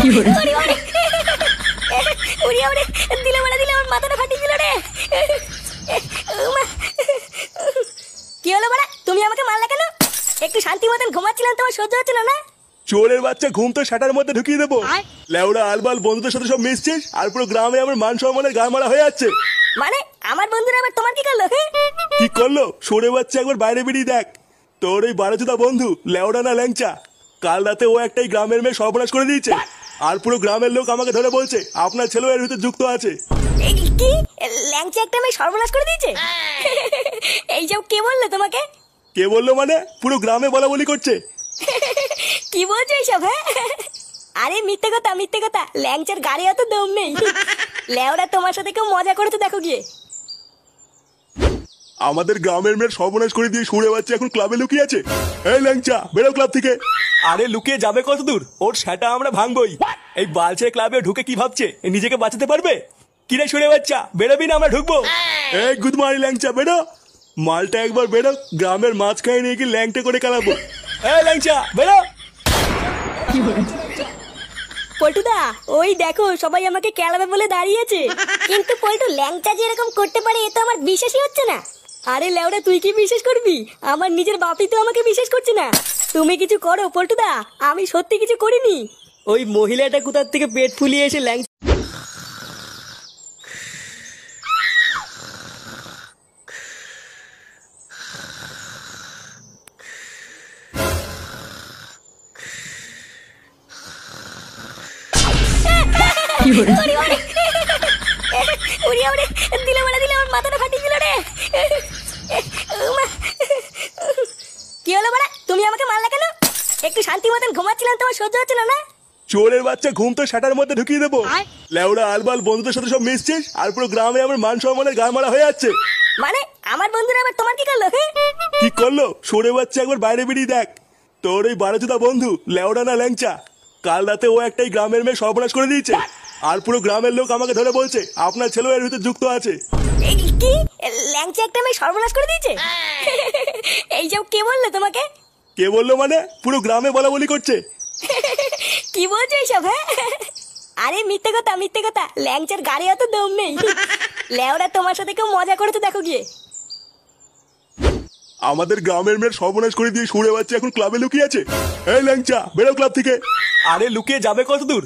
ওরে ওরে ওরে ওরে দিলে বলে দিলে আমার মাথাটা ফাটিয়ে দিল রে। উমা। কি হলো বড়া, তুমি আমাকে মারলা কেন? একটু শান্তি মতন ঘুমাচ্ছিলাম, তোমার সহ্য হচ্ছিল না? চোরের বাচ্চা, ঘুম তো শাটার মধ্যে ঢুকিয়ে দেবো। লেওড়া আলবাল বন্ধুদের সাথে সব মিশছিস, আর পুরো গ্রামে আমার মান সম্মানের গা মারা হয়ে যাচ্ছে। মানে আমার বন্ধুরা আবার তোমার কি করলো? কি করলো? সরে বাচ্চা, একবার বাইরে বেরিয়ে দেখ। তোর ওই বারোজুদা বন্ধু লেওড়া না ল্যাংচা, কাল রাতে ও একটাই গ্রামের মেয়ে সর্বনাশ করে দিয়েছে। আর পুরো গ্রামের লোক আমাকে ধরে বলছে আপনার ছেলেও এর ভিতরে যুক্ত আছে। কি ল্যাংচা একটা মেয়ে সর্বনাশ করে দিয়েছে? এইসব কে বললো তোমাকে? কে বললো মানে? পুরো গ্রামে বলা বলি করছে। কি বলছো এইসব? হ্যাঁ, আরে মিথ্যে কথা মিথ্যে কথা, ল্যাংচার গাড়ি অত দম নেই। লেওরা তোমার সাথে কেউ মজা করেছে দেখো গিয়ে। আমাদের গ্রামের মেয়ের সর্বনাশ করে দিয়ে সরে বাচ্চা এখন ক্লাবে লুকিয়ে আছে। এই ল্যাংচা, বেরো ক্লাব থেকে। আরে লুকিয়ে যাবে কত দূর? ওর সেটা আমরা ভাঙবই। এই বালছে ক্লাবে ঢুকে কি ভাবছে নিজেকে বাঁচাতে পারবে? কিরে সরে বাচ্চা, বেরোবি না আমরা ঢুকবো? এই গুড মর্নিং ল্যাংচা, বেরো। মালটা একবার বেরো, গ্রামের মাঝখানে নিয়ে কি ল্যাংটা করে কালাবো। এই ল্যাংচা বেরো। পল্টুদা, ওই দেখো সবাই আমাকে কেলাবে বলে দাঁড়িয়েছে। কিন্তু পল্টু, ল্যাংচা যে এরকম করতে পারে এ তো আমার বিশ্বাসই হচ্ছে না। আরে লেওরা, তুই কি বিশ্বাস করবি? আমার নিজের বাপই তো আমাকে বিশ্বাস করছে না। তুমি কিছু করো পল্টুদা, আমি সত্যি কিছু করিনি। ওই মহিলাটা কোথার থেকে পেট ফুলিয়ে এসে ল্যাংচা ওরে ওরে ওরে ওরে দিলে বলে দিলে আমার মাথাটা ফাটিয়ে দিল রে। উমা। কি হলো বড়া, তুমি আমাকে মারলা কেন? একটু শান্তি মতন ঘুমাচ্ছিলাম, তোমার সহ্য হচ্ছিল না? চোরের বাচ্চা, ঘুম তো শাটার মধ্যে ঢুকিয়ে দেবো। লেওড়া আলবাল বন্ধুদের সাথে সব মিশছিস, আর পুরো গ্রামে আমার মান সম্মানের গা মারা হয়ে যাচ্ছে। মানে আমার বন্ধুরা আবার তোমার কি করলো? কি করলো? সরে বাচ্চা, একবার বাইরে বেরিয়ে দেখ। তোর ওই বারোজুদা বন্ধু লেওড়া না ল্যাংচা, কাল রাতে ও একটাই গ্রামের মেয়ে সর্বনাশ করে দিয়েছে। আর পুরো গ্রামের লোক আমাকে ধরে বলছে আপনার ছেলেও এর ভিতরে যুক্ত আছে। কি ল্যাংচা একটা মেয়ে সর্বনাশ করে দিয়েছে? এইসব কে বললো তোমাকে? কে বললো মানে? পুরো গ্রামে বলা বলি করছে। কি বলছো এইসব? হ্যাঁ, আরে মিথ্যে কথা মিথ্যে কথা, ল্যাংচার গাড়ি অত দম নেই। লেওরা তোমার সাথে কেউ মজা করেছে দেখো গিয়ে। আমাদের গ্রামের মেয়ের সর্বনাশ করে দিয়ে সরে বাচ্চা এখন ক্লাবে লুকিয়ে আছে। এই ল্যাংচা, বেরো ক্লাব থেকে। আরে লুকিয়ে যাবে কত দূর?